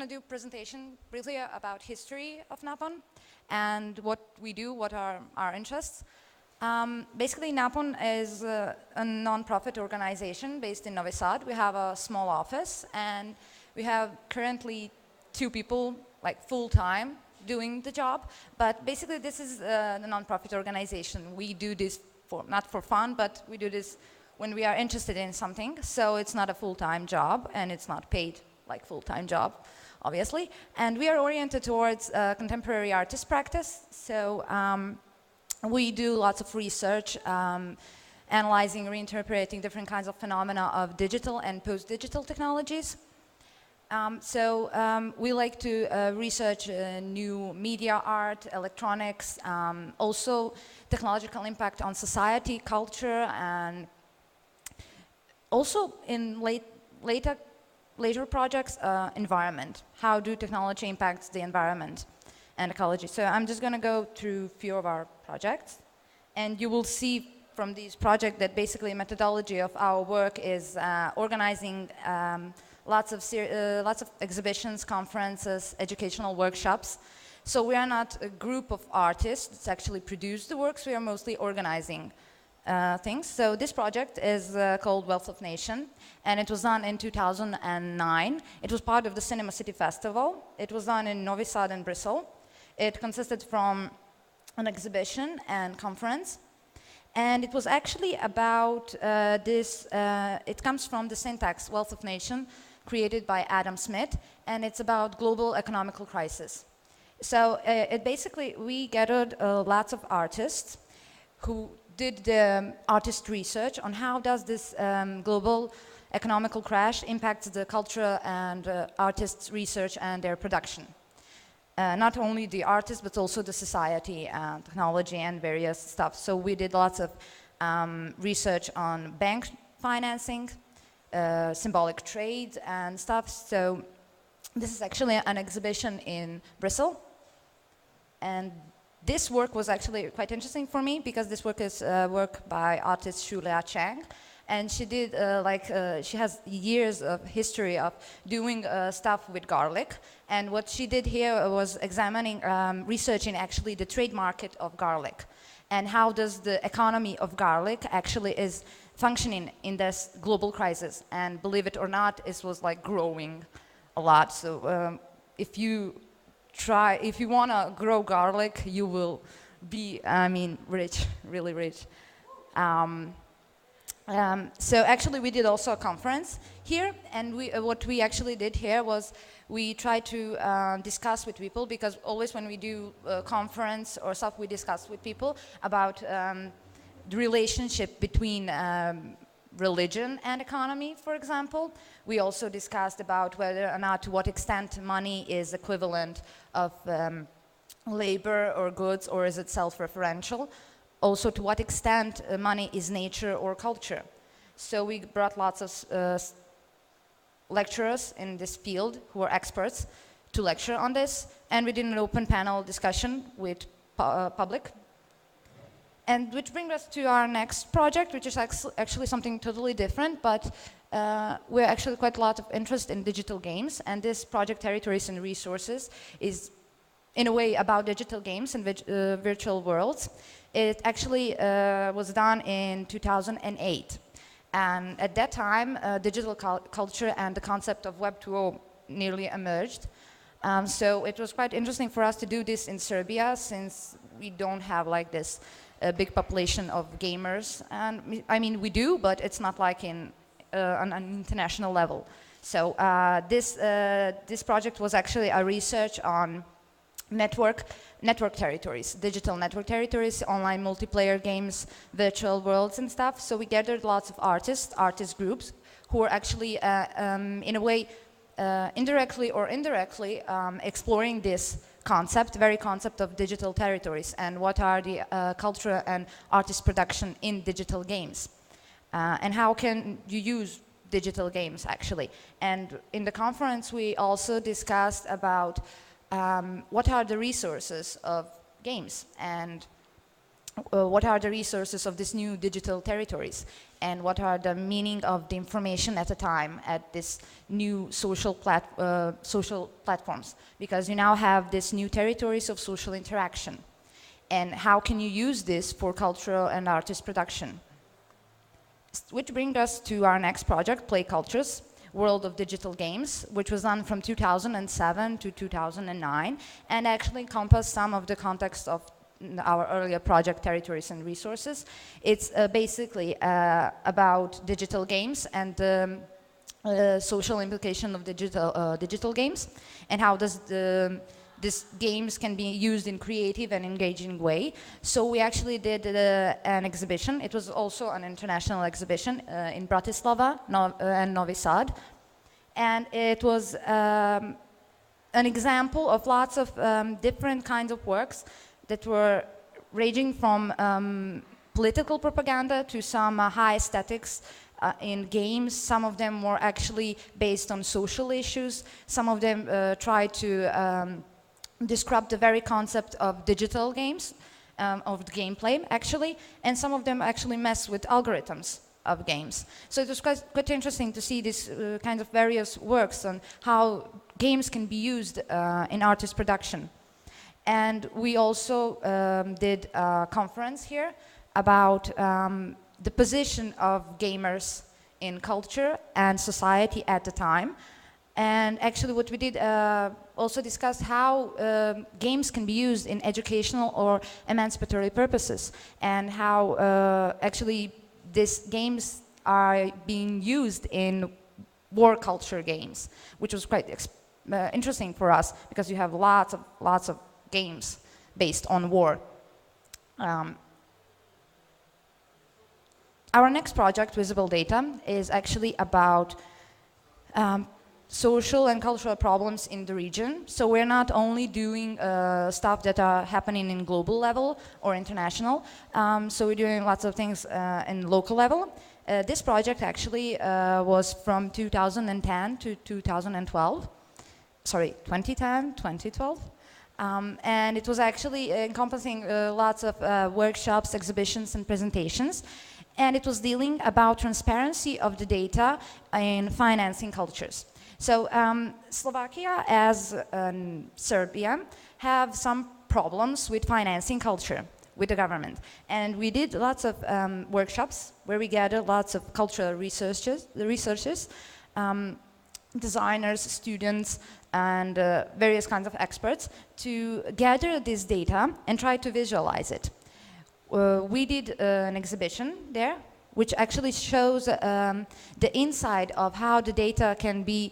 to do a presentation briefly about history of NAPON and what we do, what are our interests. Basically, NAPON is a non-profit organization based in Novi Sad. We have a small office, and we have currently 2 people, like full-time, doing the job. But basically, this is a non-profit organization. We do this not for fun, but we do this when we are interested in something. So it's not a full-time job, and it's not paid like full-time job, obviously. And we are oriented towards contemporary artist practice. So we do lots of research, analyzing, reinterpreting different kinds of phenomena of digital and post-digital technologies. We like to research new media art, electronics, also technological impact on society, culture, and also in later projects, environment. How do technology impact the environment and ecology? So I'm just going to go through a few of our projects, and you will see from these projects that basically methodology of our work is organizing lots of exhibitions, conferences, educational workshops. So we are not a group of artists that actually produce the works. We are mostly organizing things. So this project is called Wealth of Nation, and it was done in 2009. It was part of the Cinema City Festival. It was done in Novi Sad and Bristol. It consisted from an exhibition and conference. And it was actually about it comes from the syntax Wealth of Nation, created by Adam Smith, and it's about global economical crisis. So we gathered lots of artists who did the artist research on how does this global economical crash impact the culture and artists' research and their production. Not only the artists, but also the society, technology, and various stuff. So we did lots of research on bank financing, symbolic trade, and stuff. So this is actually an exhibition in Bristol. And this work was actually quite interesting for me because this work is work by artist Chang. And she did she has years of history of doing stuff with garlic. And what she did here was examining, researching actually the trade market of garlic and how does the economy of garlic actually is functioning in this global crisis. And believe it or not, it was like growing a lot. So if you want to grow garlic, you will be, rich, really rich. So actually we did also a conference here, and what we actually did here was we tried to discuss with people, because always when we do a conference or stuff, we discuss with people about the relationship between religion and economy, for example. We also discussed about whether or not, to what extent money is equivalent of labor or goods, or is it self-referential. Also, to what extent money is nature or culture. So we brought lots of lecturers in this field who are experts to lecture on this, and we did an open panel discussion with public. And which brings us to our next project, which is actually something totally different, but we're actually quite a lot of interest in digital games, and this project, Territories and Resources, is in a way about digital games and virtual worlds. It actually was done in 2008. And at that time, digital culture and the concept of Web 2.0 nearly emerged. So it was quite interesting for us to do this in Serbia, since we don't have like this big population of gamers. And I mean, we do, but it's not like on an international level. So this project was actually a research on network territories, digital network territories, online multiplayer games, virtual worlds and stuff. So we gathered lots of artist groups who were actually, in a way, indirectly or indirectly, exploring this very concept of digital territories and what are the cultural and artist production in digital games. And how can you use digital games, actually. And in the conference, we also discussed about what are the resources of games, and what are the resources of these new digital territories, and what are the meaning of the information at a time at this new social platforms, because you now have these new territories of social interaction, and how can you use this for cultural and artist production. Which brings us to our next project, Play Cultures, World of Digital Games, which was done from 2007 to 2009, and actually encompassed some of the context of our earlier project, Territories and Resources. It's basically about digital games and the social implication of digital games, and how does these games can be used in creative and engaging way. So we actually did an exhibition. It was also an international exhibition in Bratislava and Novi Sad. And it was an example of lots of different kinds of works that were ranging from political propaganda to some high aesthetics in games. Some of them were actually based on social issues. Some of them tried to describe the very concept of digital games, of the gameplay actually, and some of them actually mess with algorithms of games. So it was quite interesting to see these kind of various works on how games can be used in artist production. And we also did a conference here about the position of gamers in culture and society at the time. And actually what we did also discussed how games can be used in educational or emancipatory purposes, and how actually these games are being used in war culture games, which was quite interesting for us, because you have lots of games based on war. Our next project, Visible Data, is actually about social and cultural problems in the region. So we're not only doing stuff that are happening in global level or international, so we're doing lots of things in local level. This project actually was from 2010 to 2012. Sorry, 2010, 2012. And it was actually encompassing lots of workshops, exhibitions, and presentations. And it was dealing about transparency of the data in financing cultures. So Slovakia, as Serbia, have some problems with financing culture with the government. And we did lots of workshops where we gathered lots of cultural researchers, designers, students, and various kinds of experts to gather this data and try to visualize it. We did an exhibition there, which actually shows the inside of how the data can be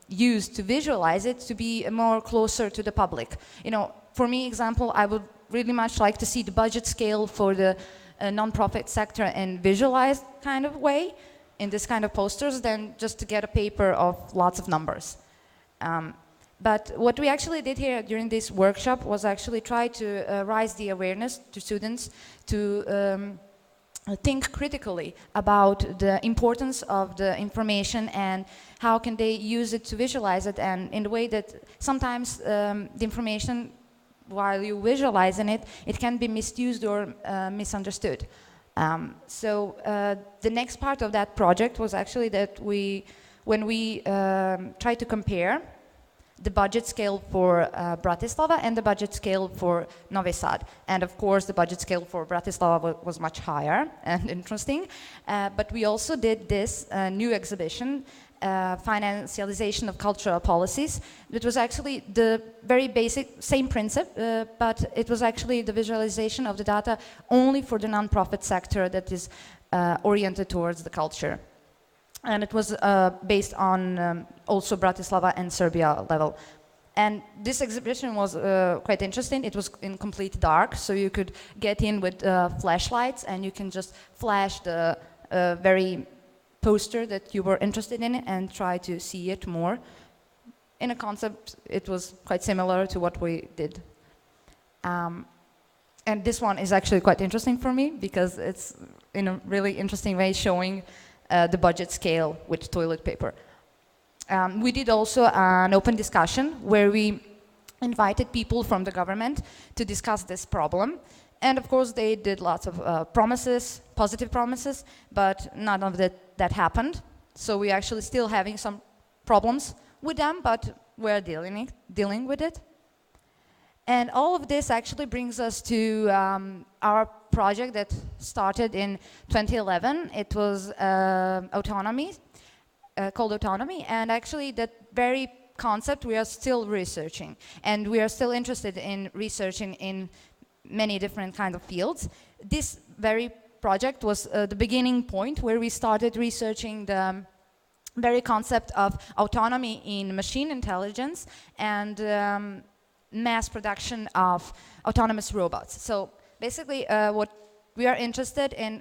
used to visualize it, to be more closer to the public. You know, for me, example, I would really much like to see the budget scale for the non-profit sector in visualized kind of way, in this kind of posters, than just to get a paper of lots of numbers. But what we actually did here during this workshop was actually try to raise the awareness to students to think critically about the importance of the information and how can they use it to visualize it, and in the way that sometimes the information, while you visualizing it, it can be misused or misunderstood. So the next part of that project was actually that when we tried to compare the budget scale for Bratislava and the budget scale for Novi Sad. And of course, the budget scale for Bratislava was much higher and interesting. But we also did this new exhibition, Financialization of Cultural Policies. It was actually the very basic, same principle, but it was actually the visualization of the data only for the non-profit sector that is oriented towards the culture. And it was based on also Bratislava and Serbia level. And this exhibition was quite interesting. It was in complete dark, so you could get in with flashlights and you can just flash the very poster that you were interested in and try to see it more. In a concept, it was quite similar to what we did. And this one is actually quite interesting for me because it's in a really interesting way showing the budget scale with toilet paper. We did also an open discussion where we invited people from the government to discuss this problem And of course, they did lots of promises, positive promises, but none of that happened. So we're actually still having some problems with them, but we're dealing with it. And all of this actually brings us to our project that started in 2011. It was autonomy, called Autonomy, and actually that very concept we are still researching, and we are still interested in researching in many different kind of fields. This very project was the beginning point where we started researching the very concept of autonomy in machine intelligence and mass production of autonomous robots. So basically what we are interested in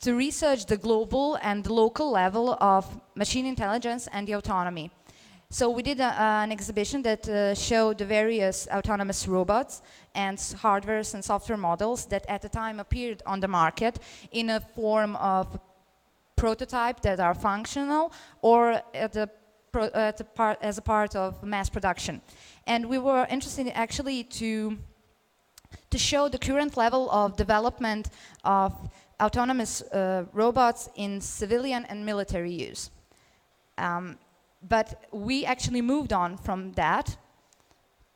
to research the global and the local level of machine intelligence and the autonomy. So we did an exhibition that showed the various autonomous robots and hardware and software models that at the time appeared on the market in a form of prototype that are functional or as a part of mass production. And we were interested actually to show the current level of development of autonomous robots in civilian and military use. But we actually moved on from that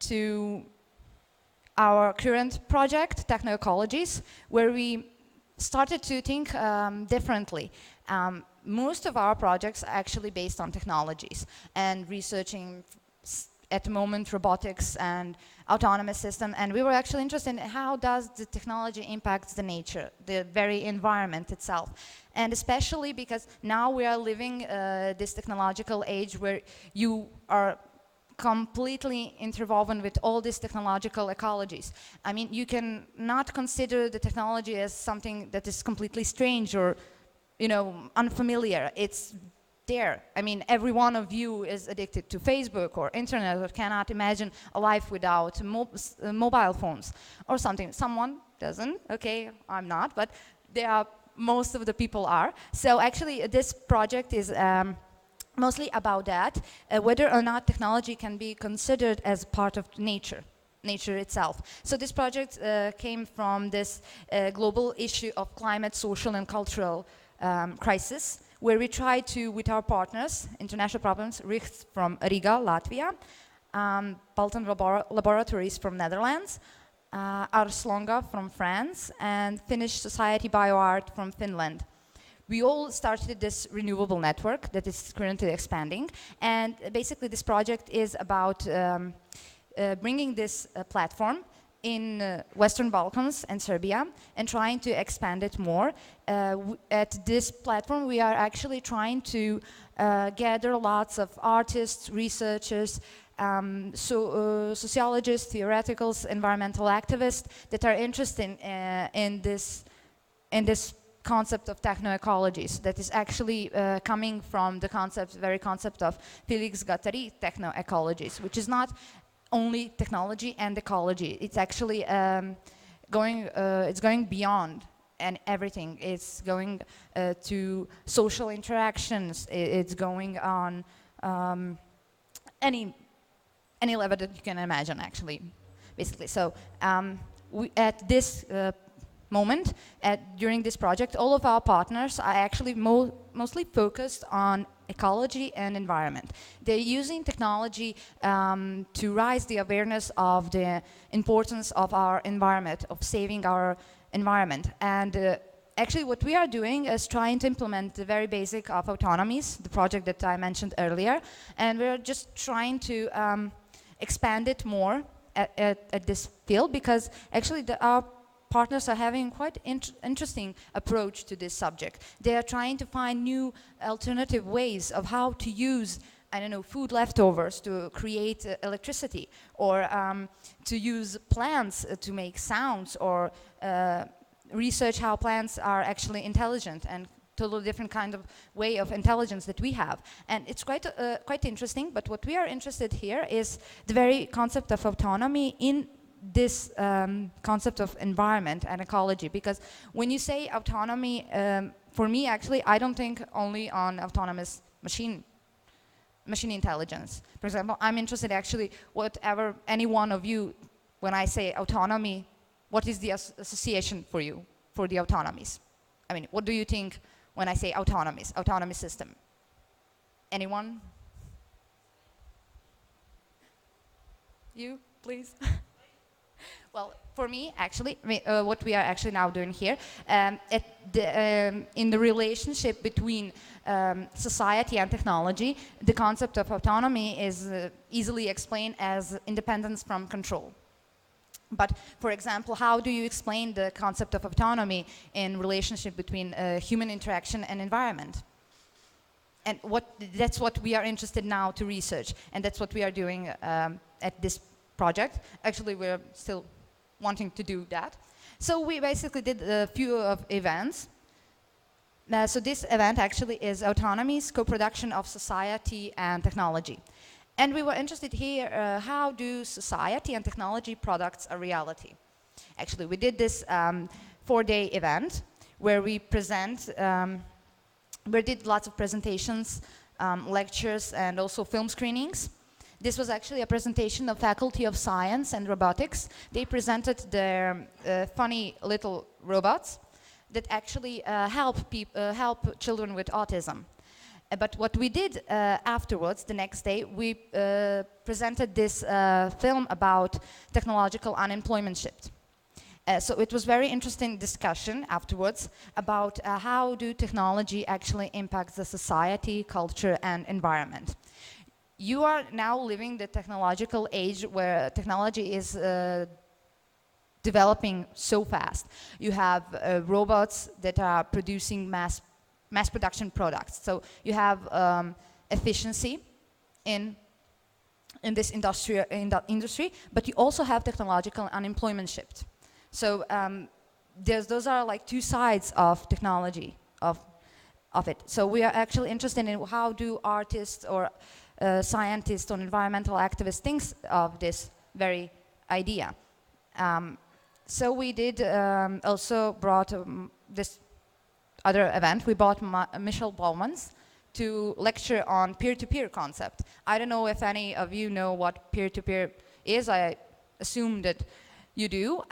to our current project, Techno-Ecologies, where we started to think differently. Most of our projects are actually based on technologies and researching at the moment robotics and autonomous system, and we were actually interested in how does the technology impact the nature, the very environment itself. And especially because now we are living this technological age where you are completely interwoven with all these technological ecologies. I mean, you can not consider the technology as something that is completely strange or, you know, unfamiliar. It's there. I mean, every one of you is addicted to Facebook or internet or cannot imagine a life without mobile phones or something. Someone doesn't, okay, I'm not, but there are, most of the people are. So actually this project is mostly about that, whether or not technology can be considered as part of nature itself. So this project came from this global issue of climate, social and cultural crisis, where we try to, with our partners, International Problems, RICHT from Riga, Latvia, Baltan Laboratories from Netherlands, Ars Longa from France, and Finnish Society BioArt from Finland. We all started this renewable network that is currently expanding, and basically this project is about bringing this platform in Western Balkans and Serbia and trying to expand it more. At this platform we are actually trying to gather lots of artists, researchers, sociologists, theoreticals, environmental activists that are interested in this concept of techno-ecologies that is actually coming from the very concept of Felix Guattari techno-ecologies, which is not only technology and ecology. It's actually going beyond and everything. It's going to social interactions. It's going on any level that you can imagine, actually, basically. So at this moment, during this project, all of our partners are actually mostly focused on ecology and environment. They're using technology to raise the awareness of the importance of our environment, of saving our environment. And actually what we are doing is trying to implement the very basic of autonomies, the project that I mentioned earlier, and we're just trying to expand it more at this field, because actually our partners are having quite interesting approach to this subject. They are trying to find new alternative ways of how to use, I don't know, food leftovers to create electricity, or to use plants to make sounds, or research how plants are actually intelligent and totally different kind of way of intelligence that we have. And it's quite interesting, but what we are interested here is the very concept of autonomy in this concept of environment and ecology, because when you say autonomy, for me actually I don't think only on autonomous machine intelligence. For example, I'm interested actually whatever any one of you when I say autonomy, what is the association for you for the autonomies? I mean, what do you think when I say autonomies, autonomous system? Anyone? You, please. Well, for me, actually, what we are actually now doing here, in the relationship between society and technology, the concept of autonomy is easily explained as independence from control. But, for example, how do you explain the concept of autonomy in relationship between human interaction and environment? And that's what we are interested now to research, and that's what we are doing at this project. Actually, we're still wanting to do that. So we basically did a few of events. So this event actually is Autonomies, Co-Production of Society and Technology. And we were interested here, how do society and technology products a reality? Actually, we did this 4-day event where we did lots of presentations, lectures, and also film screenings. This was actually a presentation of Faculty of Science and Robotics. They presented their funny little robots that actually help children with autism. But what we did afterwards, the next day, we presented this film about technological unemployment shift. So it was very interesting discussion afterwards about how do technology actually impact the society, culture, and environment. You are now living the technological age where technology is developing so fast. You have robots that are producing mass production products. So you have efficiency in this industry, but you also have technological unemployment shift. So those are like two sides of technology of it. So we are actually interested in how do artists or scientists or environmental activists think of this very idea. So we did also brought this other event. We brought Michelle Bowmans to lecture on peer-to-peer concept. I don't know if any of you know what peer-to-peer is. I assume that you do.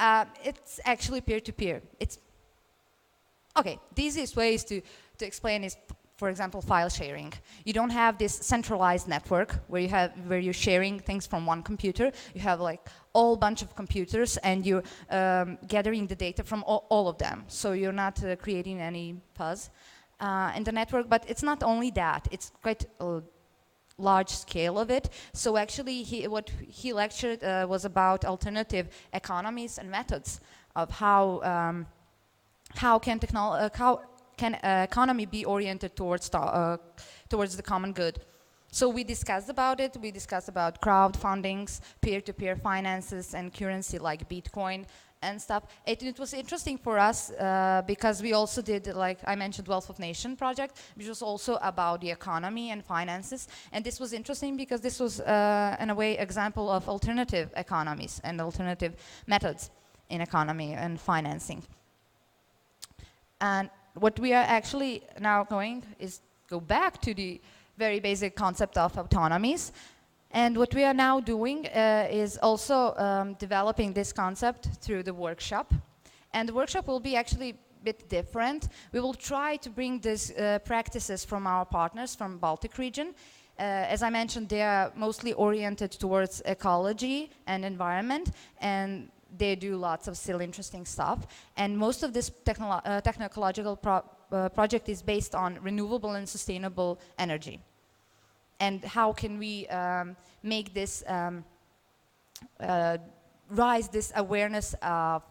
It's actually peer-to-peer. It's okay. The easiest ways to explain is, for example, file sharing. You don't have this centralized network where you're sharing things from one computer. You have like all bunch of computers, and you're gathering the data from all of them. So you're not creating any fuzz in the network. But it's not only that. It's quite a large scale of it. So actually, what he lectured was about alternative economies and methods of how can economy be oriented towards the common good. So we discussed about it. We discussed about crowdfundings, peer-to-peer finances, and currency like Bitcoin and stuff. It was interesting for us because we also did, like I mentioned, Wealth of Nation project, which was also about the economy and finances. And this was interesting because this was, in a way, example of alternative economies and alternative methods in economy and financing. And what we are actually now going is go back to the very basic concept of autonomies. And what we are now doing is also developing this concept through the workshop. And the workshop will be actually a bit different. We will try to bring these practices from our partners from Baltic region. As I mentioned, they are mostly oriented towards ecology and environment, and they do lots of still interesting stuff. And most of this technological project is based on renewable and sustainable energy. And how can we make this, rise this awareness of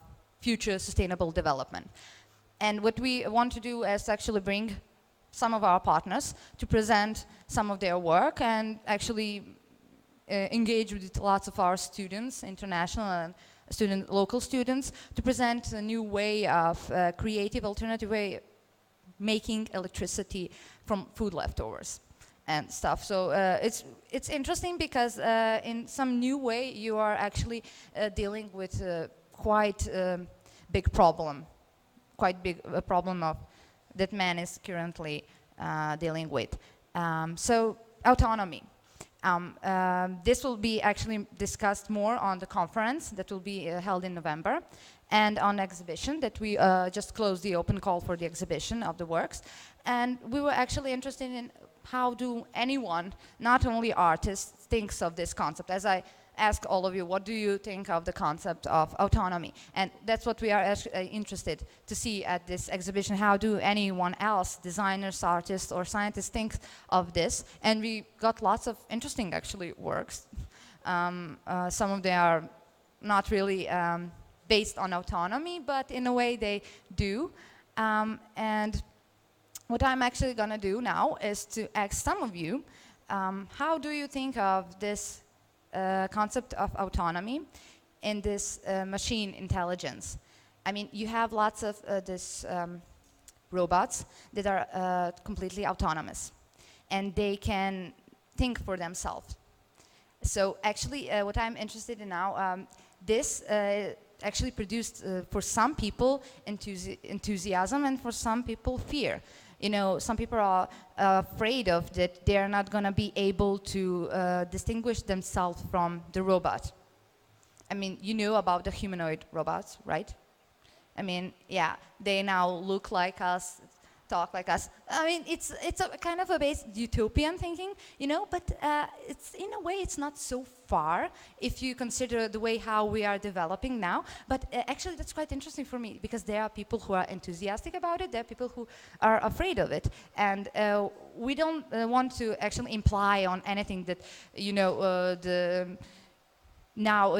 future sustainable development. And what we want to do is actually bring some of our partners to present some of their work and actually engage with lots of our students, international and local students, to present a new way of creative, alternative way making electricity from food leftovers and stuff. So it's interesting because in some new way you are actually dealing with quite big problem, that man is currently dealing with. So autonomy. This will be actually discussed more on the conference that will be held in November, and on exhibition that we just closed the open call for the exhibition of the works. And we were actually interested in how do anyone, not only artists, thinks of this concept. As I ask all of you, what do you think of the concept of autonomy? And that's what we are interested to see at this exhibition. How do anyone else, designers, artists, or scientists, think of this? And we got lots of interesting, actually, works. Some of them are not really based on autonomy, but in a way they do. And what I'm actually going to do now is to ask some of you, how do you think of this concept of autonomy in this machine intelligence? I mean, you have lots of this robots that are completely autonomous, and they can think for themselves. So actually, what I'm interested in now, this actually produced for some people enthusiasm, and for some people fear. You know, some people are afraid of that they are not going to be able to distinguish themselves from the robot. I mean, you know about the humanoid robots, right? I mean, yeah, they now look like us, talk like us. I mean, it's a kind of a base utopian thinking, you know, but it's in a way it's not so far if you consider the way how we are developing now. But actually that's quite interesting for me, because there are people who are enthusiastic about it, there are people who are afraid of it, and we don't want to actually imply on anything that, you know,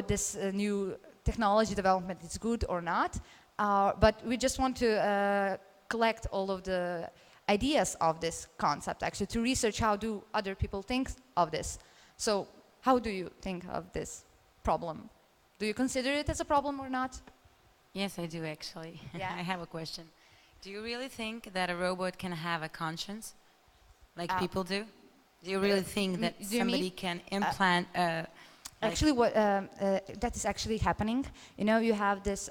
this new technology development is good or not, but we just want to collect all of the ideas of this concept, actually, to research how do other people think of this. So how do you think of this problem? Do you consider it as a problem or not? Yes, I do, actually. Yeah. I have a question. Do you really think that a robot can have a conscience like people do? Do you really think that somebody can implant actually, what that is actually happening. You know, you have this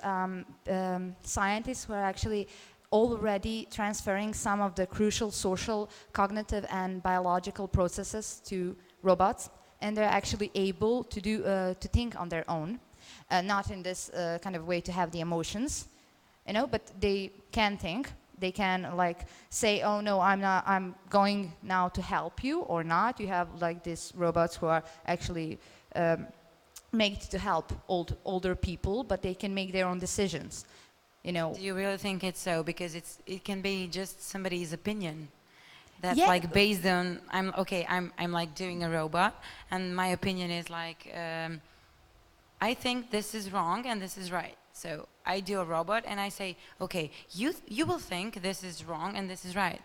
scientists who are actually already transferring some of the crucial social, cognitive, and biological processes to robots, and they're actually able to do to think on their own, not in this kind of way to have the emotions, you know, but they can think. They can like say, oh no, I'm going now to help you, or not. You have like these robots who are actually made to help older people, but they can make their own decisions. You know. Do you really think it's so? Because it can be just somebody's opinion. That's Yeah. like based on I'm like doing a robot, and my opinion is like I think this is wrong and this is right. So I do a robot and I say, okay, you will think this is wrong and this is right.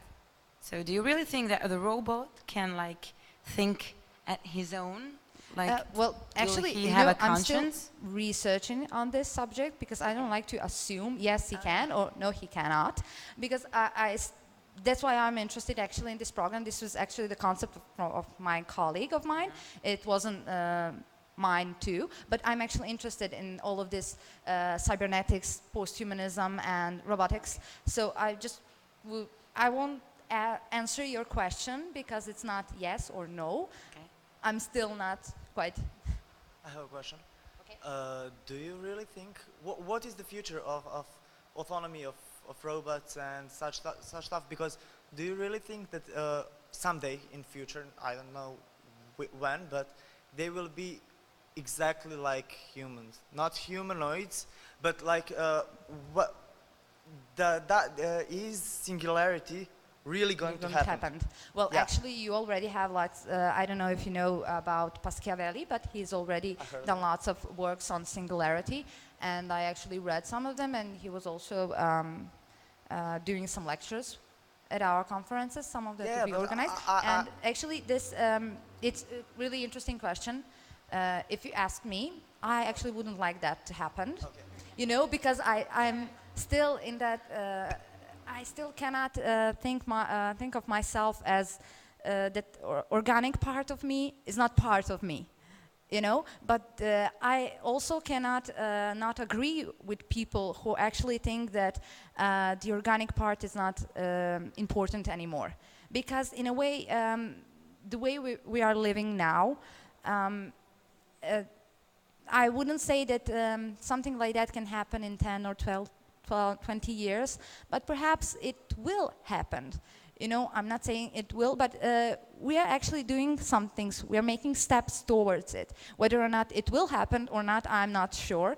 So do you really think that the robot can like think at his own? Like, well, actually, he have a I'm still conscience? researching on this subject, because I don't like to assume yes he can or no he cannot, because that's why I'm interested actually in this program. This was actually the concept of my colleague of mine. It wasn't mine too, but I'm actually interested in all of this cybernetics, posthumanism, and robotics. So I won't answer your question, because it's not yes or no. Okay. I'm still not quite. I have a question. Okay. Do you really think, what is the future of autonomy of robots and such stuff? Because do you really think that someday in future, I don't know when, but they will be exactly like humans, not humanoids, but like is singularity really going to happen? Well, Yeah. actually, you already have lots. I don't know if you know about Pasuljević, but he's already done lots of works on singularity, and I actually read some of them, and he was also doing some lectures at our conferences, some of them Yeah, to be but organized. And actually, this it's a really interesting question. If you ask me, I actually wouldn't like that to happen. Okay. You know, because I'm still in that. I still cannot think of myself as that organic part of me is not part of me, you know. But I also cannot not agree with people who actually think that the organic part is not important anymore, because in a way the way we are living now, I wouldn't say that something like that can happen in 10 or 20 years, but perhaps it will happen. You know, I'm not saying it will, but we are actually doing some things. We are making steps towards it. Whether or not it will happen or not, I'm not sure.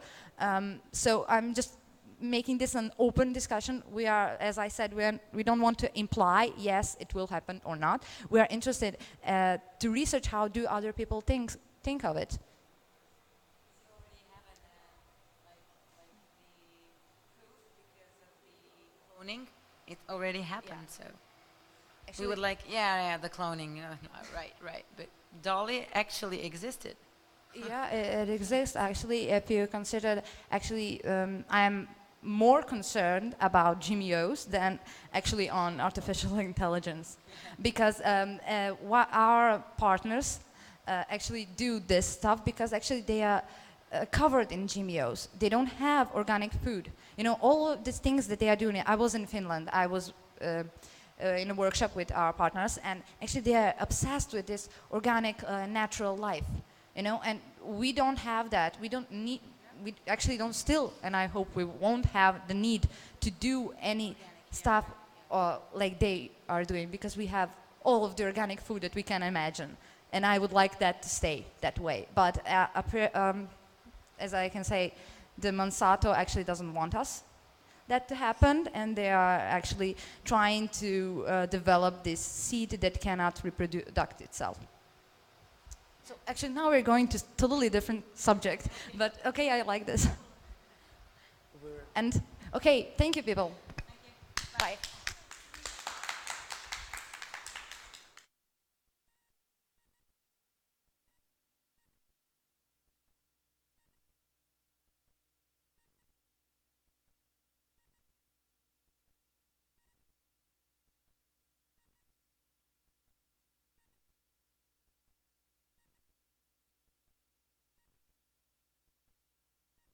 So I'm just making this an open discussion. We are, as I said, we don't want to imply, yes, it will happen or not. We are interested to research how do other people think of it. Cloning, it already happened, so Actually, we would like, yeah, the cloning, right, but Dolly actually existed. yeah, it exists actually. If you consider, actually, I'm more concerned about GMOs than actually on artificial intelligence, because our partners actually do this stuff because actually they are covered in GMOs. They don't have organic food. You know, all of these things that they are doing. I was in Finland. I was in a workshop with our partners, and actually they are obsessed with this organic, natural life. You know, and we don't have that. We don't need. We actually don't still, and I hope we won't have the need to do any stuff like they are doing, because we have all of the organic food that we can imagine, and I would like that to stay that way. But as I can say, the Monsanto actually doesn't want that to happen, and they are actually trying to develop this seed that cannot reproduce itself. So actually now we're going to totally different subject, but okay, I like this. And okay, thank you people. Thank you. Bye. Bye.